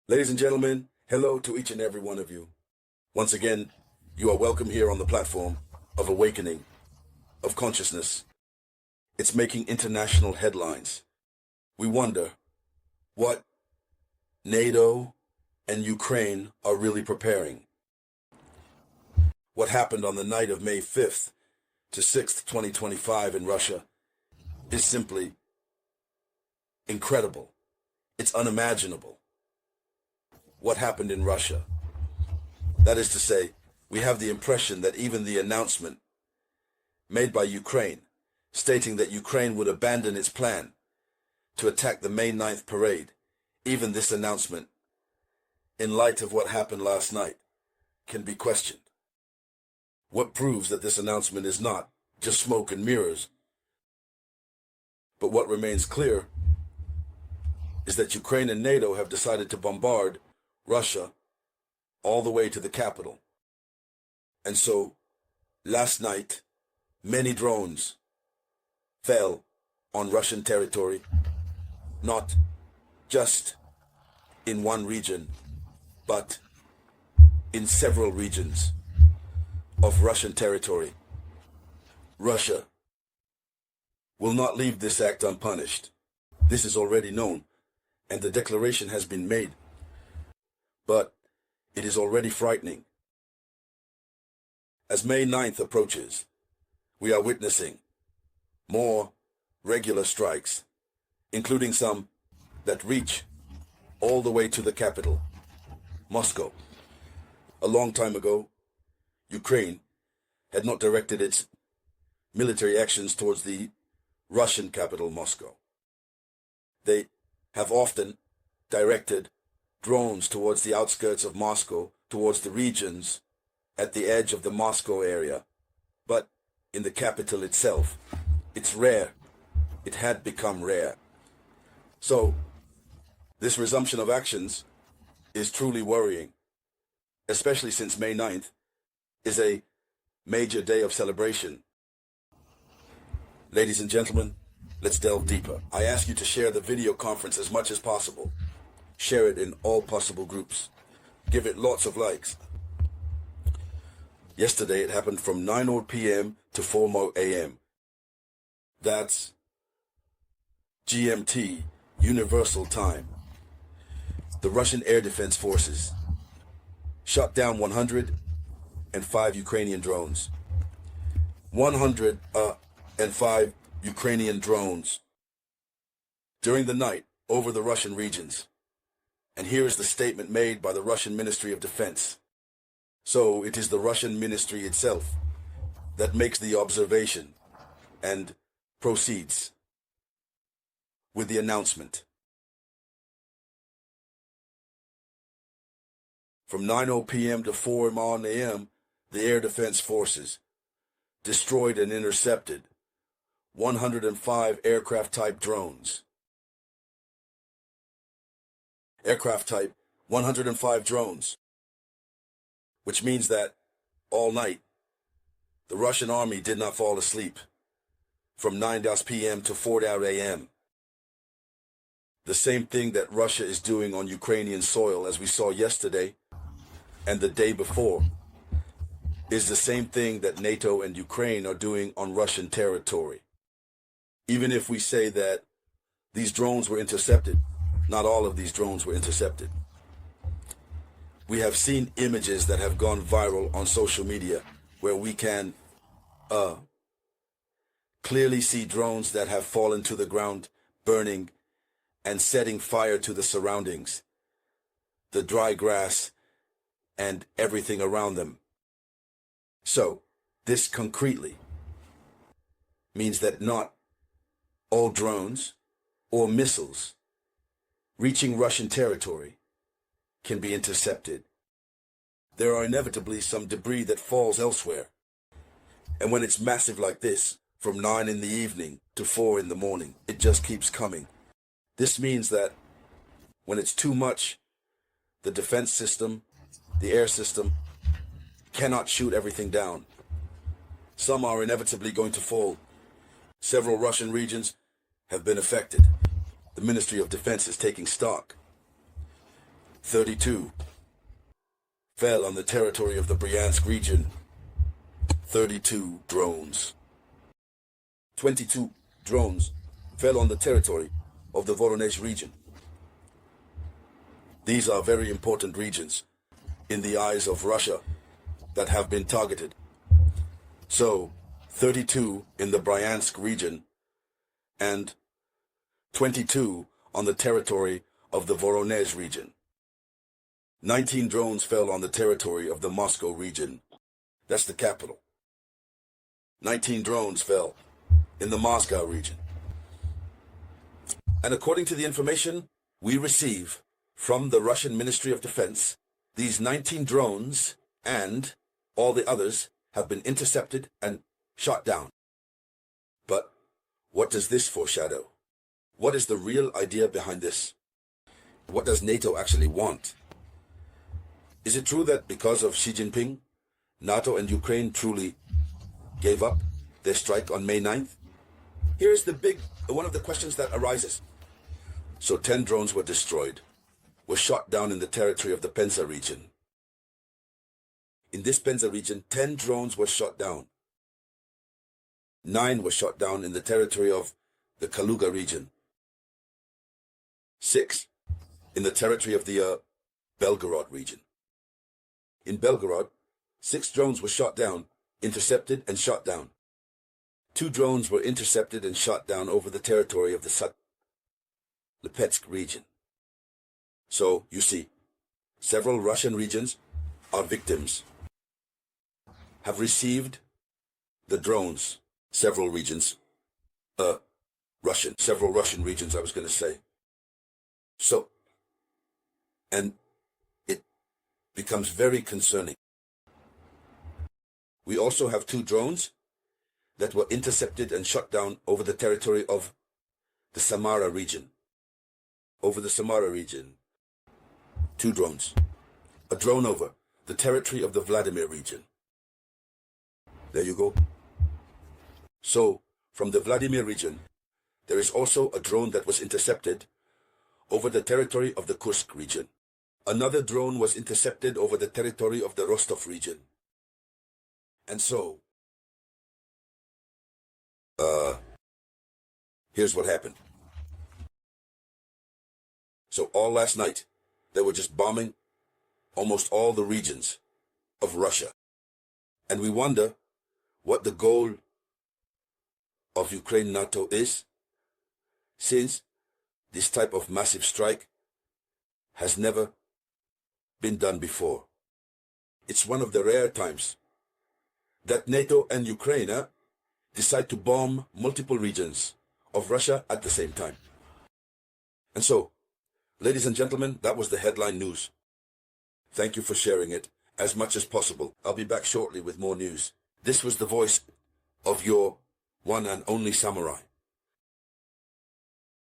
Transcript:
Ladies and gentlemen, hello to each and every one of you. Once again, you are welcome here on the platform of awakening, of consciousness. It's making international headlines. We wonder what NATO and Ukraine are really preparing. What happened on the night of May 5th to 6th, 2025 in Russia is simply incredible. It's unimaginable. What happened in Russia? That is to say, we have the impression that even the announcement made by Ukraine, stating that Ukraine would abandon its plan to attack the May 9th parade, even this announcement, in light of what happened last night, can be questioned. What proves that this announcement is not just smoke and mirrors? But what remains clear is that Ukraine and NATO have decided to bombard Russia all the way to the capital. And so, last night, many drones fell on Russian territory, not just in one region, but in several regions of Russian territory. Russia will not leave this act unpunished. This is already known, and the declaration has been made. But it is already frightening. As May 9th approaches, we are witnessing more regular strikes, including some that reach all the way to the capital, Moscow. A long time ago, Ukraine had not directed its military actions towards the Russian capital, Moscow. They have often directed drones towards the outskirts of Moscow, towards the regions at the edge of the Moscow area. But in the capital itself, it's rare. It had become rare. So, this resumption of actions is truly worrying, especially since May 9th is a major day of celebration. Ladies and gentlemen, let's delve deeper. I ask you to share the video conference as much as possible. Share it in all possible groups. Give it lots of likes. Yesterday it happened from 9:00 p.m. to 4:00 a.m. That's GMT, Universal Time. The Russian Air Defense Forces shot down 105 Ukrainian drones. 105 Ukrainian drones during the night over the Russian regions. And here is the statement made by the Russian Ministry of Defense. So it is the Russian ministry itself that makes the observation and proceeds with the announcement. From 9:00 p.m. to 4:00 a.m., the Air Defense Forces destroyed and intercepted 105 aircraft-type drones. Aircraft type 105 drones, which means that all night the Russian army did not fall asleep from 9:00 p.m. to 4:00 a.m. The same thing that Russia is doing on Ukrainian soil, as we saw yesterday and the day before, is the same thing that NATO and Ukraine are doing on Russian territory. Even if we say that these drones were intercepted, not all of these drones were intercepted. We have seen images that have gone viral on social media where we can clearly see drones that have fallen to the ground, burning and setting fire to the surroundings, the dry grass and everything around them. So, this concretely means that not all drones or missiles reaching Russian territory can be intercepted. There are inevitably some debris that falls elsewhere. And when it's massive like this, from 9 in the evening to 4 in the morning, it just keeps coming. This means that when it's too much, the defense system, the air system, cannot shoot everything down. Some are inevitably going to fall. Several Russian regions have been affected. The Ministry of Defense is taking stock. 32 fell on the territory of the Bryansk region. 32 drones. 22 drones fell on the territory of the Voronezh region. These are very important regions in the eyes of Russia that have been targeted. So, 32 in the Bryansk region and 22 on the territory of the Voronezh region. 19 drones fell on the territory of the Moscow region. That's the capital. 19 drones fell in the Moscow region. And according to the information we receive from the Russian Ministry of Defense, these 19 drones and all the others have been intercepted and shot down. But what does this foreshadow? What is the real idea behind this? What does NATO actually want? Is it true that because of Xi Jinping, NATO and Ukraine truly gave up their strike on May 9th? Here's one of the questions that arises. So 10 drones were destroyed, were shot down in the territory of the Penza region. In this Penza region, 10 drones were shot down. 9 were shot down in the territory of the Kaluga region. 6 in the territory of the Belgorod region. In Belgorod, 6 drones were shot down, intercepted and shot down. 2 drones were intercepted and shot down over the territory of the Lipetsk region. So, you see, several Russian regions are victims, have received the drones. Several Russian regions, I was going to say. So, and it becomes very concerning. We also have 2 drones that were intercepted and shot down over the territory of the Samara region. Over the Samara region. 2 drones. A drone over the territory of the Vladimir region. There you go. So, from the Vladimir region, there is also a drone that was intercepted over the territory of the Kursk region. Another drone was intercepted over the territory of the Rostov region. And so, here's what happened. So all last night, they were just bombing almost all the regions of Russia. And we wonder what the goal of Ukraine NATO is, since this type of massive strike has never been done before. It's one of the rare times that NATO and Ukraine decide to bomb multiple regions of Russia at the same time. And so, ladies and gentlemen, that was the headline news. Thank you for sharing it as much as possible. I'll be back shortly with more news. This was the voice of your one and only samurai.